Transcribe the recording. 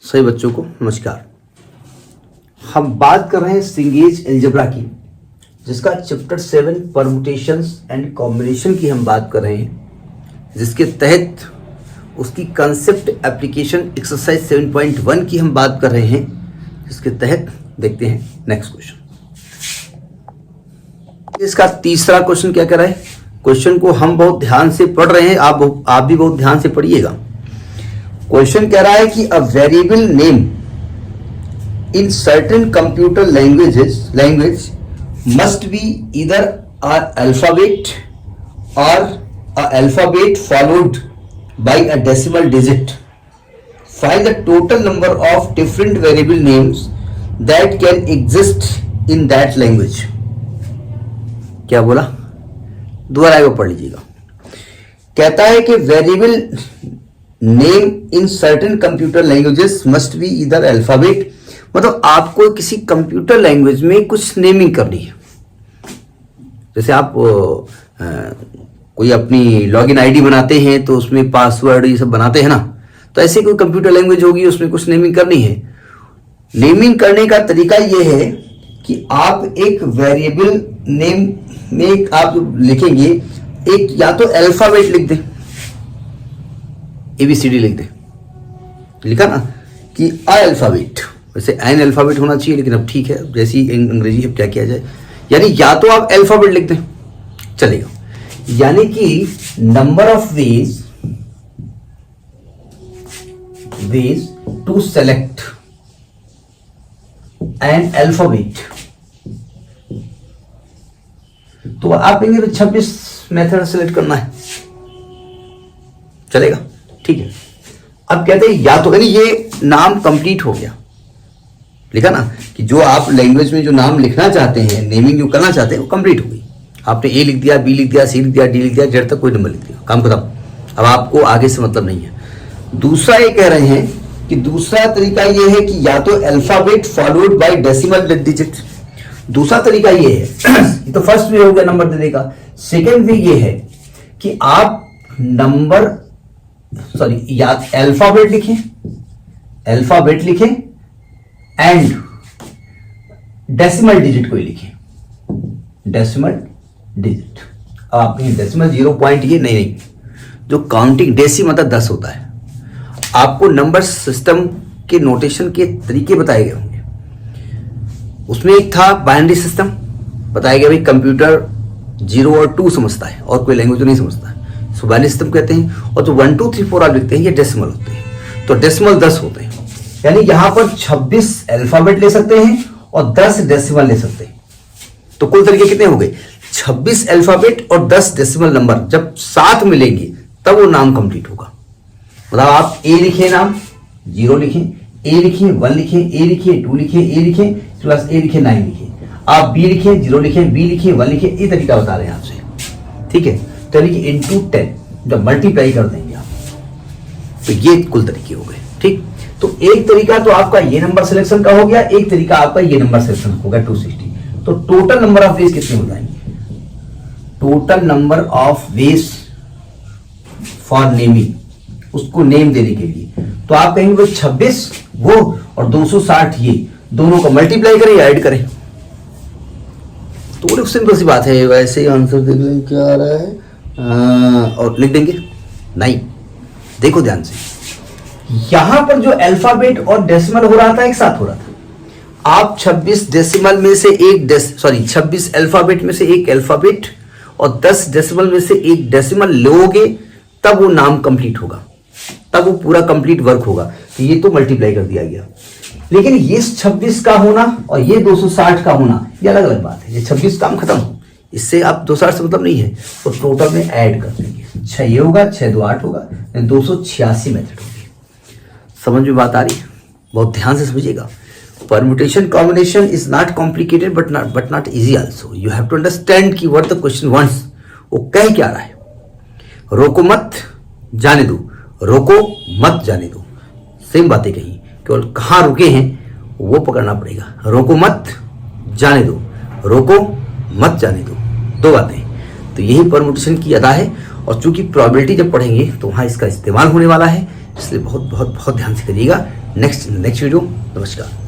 सभी बच्चों को नमस्कार। हम बात कर रहे हैं सिंगेज अलजेब्रा की, जिसका चैप्टर 7 परम्यूटेशंस एंड कॉम्बिनेशन की हम बात कर रहे हैं, जिसके तहत उसकी कंसेप्ट एप्लीकेशन एक्सरसाइज 7.1 की हम बात कर रहे हैं, जिसके तहत देखते हैं नेक्स्ट क्वेश्चन। इसका तीसरा क्वेश्चन क्या कर रहा है? क्वेश्चन को हम बहुत ध्यान से पढ़ रहे हैं, आप भी बहुत ध्यान से पढ़िएगा। क्वेश्चन कह रहा है कि a variable name in certain computer language must be either a alphabet or a alphabet followed by a decimal digit. Find the total number of different variable names that can exist in that language. क्या बोला? दोबारा एक बार पढ़ लीजिएगा। कहता है कि variable name in certain computer languages must be either alphabet, मतलब आपको किसी कंप्यूटर लैंग्वेज में कुछ नेमिंग करनी है। जैसे आप कोई अपनी लॉगिन आईडी बनाते हैं तो उसमें पासवर्ड ये सब बनाते हैं ना, तो ऐसे कोई कंप्यूटर लैंग्वेज होगी, उसमें कुछ नेमिंग करनी है। नेमिंग करने का तरीका ये है कि आप एक वेरिएबल नेम में आप लिखेंगे, एक या तो अल्फाबेट लिख दें, ABCD लिख दें, लिखा ना कि अल्फाबेट, वैसे एन अल्फाबेट होना चाहिए, लेकिन अब ठीक है जैसी अंग्रेजी है क्या किया जाए, यानी या तो आप अल्फाबेट लिख दें चलेगा, यानी कि number of ways to select an alphabet, तो आप कहेंगे 26 मेथड सेलेक्ट करना है, चलेगा, ठीक है। अब कहते हैं या तो, यानी ये नाम कंप्लीट हो गया, लिखा ना कि जो आप लैंग्वेज में जो नाम लिखना चाहते हैं, नेमिंग जो करना चाहते हैं, वो कंप्लीट हो गई। आपने A लिख दिया, B लिख दिया, C लिख दिया, D लिख दिया, Z तक कोई नंबर लिख दिया, काम खत्म। अब आपको आगे से मतलब नहीं है। दूसरा ये कह रहे हैं कि दूसरा तरीका ये है कि या तो alphabet followed by decimal digit. दूसरा तरीका ये है तो फर्स्ट वे हो गया नंबर देने का। सेकेंड वे ये है कि आप या अल्फाबेट लिखें एंड डेसिमल डिजिट को ही लिखें, डेसिमल डिजिट। अब आप डेसिमल 0 पॉइंट ये नहीं, जो काउंटिंग डेसी मतलब 10 होता है। आपको नंबर सिस्टम के नोटेशन के तरीके बताए गए होंगे। उसमें एक था बाइनरी सिस्टम, बताया गया भाई कंप्यूटर 0 और 2 समझता है और कोई लैंग्वेज नहीं समझता है, इसको बाइनरी सिस्टम कहते हैं। और जो 1 2 3 4 आप लिखते हैं ये डेसिमल होते हैं, तो डेसिमल 10 होते हैं, यानी यहां पर 26 अल्फाबेट ले सकते हैं और 10 डेसिमल ले सकते हैं। तो कुल तरीके कितने हो गए? 26 अल्फाबेट और 10 डेसिमल नंबर जब साथ मिलेंगे तब वो नाम कंप्लीट होगा। मतलब आप A लिखें, नाम 0 लिखें, A लिखें 1 लिखें, A लिखें 2 लिखें, A लिखें प्लस A लिखें 9 लिखें, आप B लिखें 0 लिखें, B लिखें 1 लिखें, ये तरीका बता रहे हैं आपसे, ठीक है। तो यानी कि into 10 जब मल्टीप्लाई कर देंगे आप, तो ये कुल तरीके हो गए, ठीक। तो एक तरीका तो आपका ये नंबर सिलेक्शन का हो गया, एक तरीका आपका ये नंबर सिलेक्शन होगा 260। तो टोटल नंबर ऑफ वेज कितने हो जाएंगे? Total number of ways for naming, उसको नेम देने के लिए, तो आप कहेंगे वो 26 वो और 260 ये, दोनों को मल्टीप्लाई करें या ऐड करें? तो सिंपल सी बात है, वैसे ही आंसर देख लें क्या आ रहा है और लिख देंगे। नहीं, देखो ध्यान से, यहां पर जो अल्फाबेट और डेसिमल हो रहा था एक साथ हो रहा था। आप 26 डेसिमल में से 26 अल्फाबेट में से एक अल्फाबेट और 10 डेसिमल में से एक डेसिमल लोगे, तब वो नाम कंप्लीट होगा, तब वो पूरा कंप्लीट वर्क होगा। तो ये तो मल्टीप्लाई कर दिया गया, लेकिन ये 26 का होना और ये 260 का होना ये अलग अलग बात है। ये 26 काम खत्म, इससे आप 260 से मतलब नहीं है, तो टोटल में ऐड कर देंगे। 6 ये होगा, 6 2 8 होगा, 286 मेथड होगी। समझ में बात आ रही है? बहुत ध्यान से समझिएगा। Permutation combination is not complicated but not easy also. You have to understand की व्हाट द क्वेश्चन वांट्स, वो कह क्या रहा है। रोको मत जाने दो, रोको मत जाने दो, सेम बातें कही, केवल कहाँ रुके हैं वो पकड़ना पड़ेगा। रोको मत जाने दो, रोको मत जाने दो, दो बातें। तो यही परम्यूटेशन की अदा है, और चूंकि प्रोबेबिलिटी जब पढ़ेंगे तो वहाँ इसका इस्तेमाल होने वाला है इसलिए बहुत बहुत बहुत ध्यान से करिएगा। Next video. नमस्कार।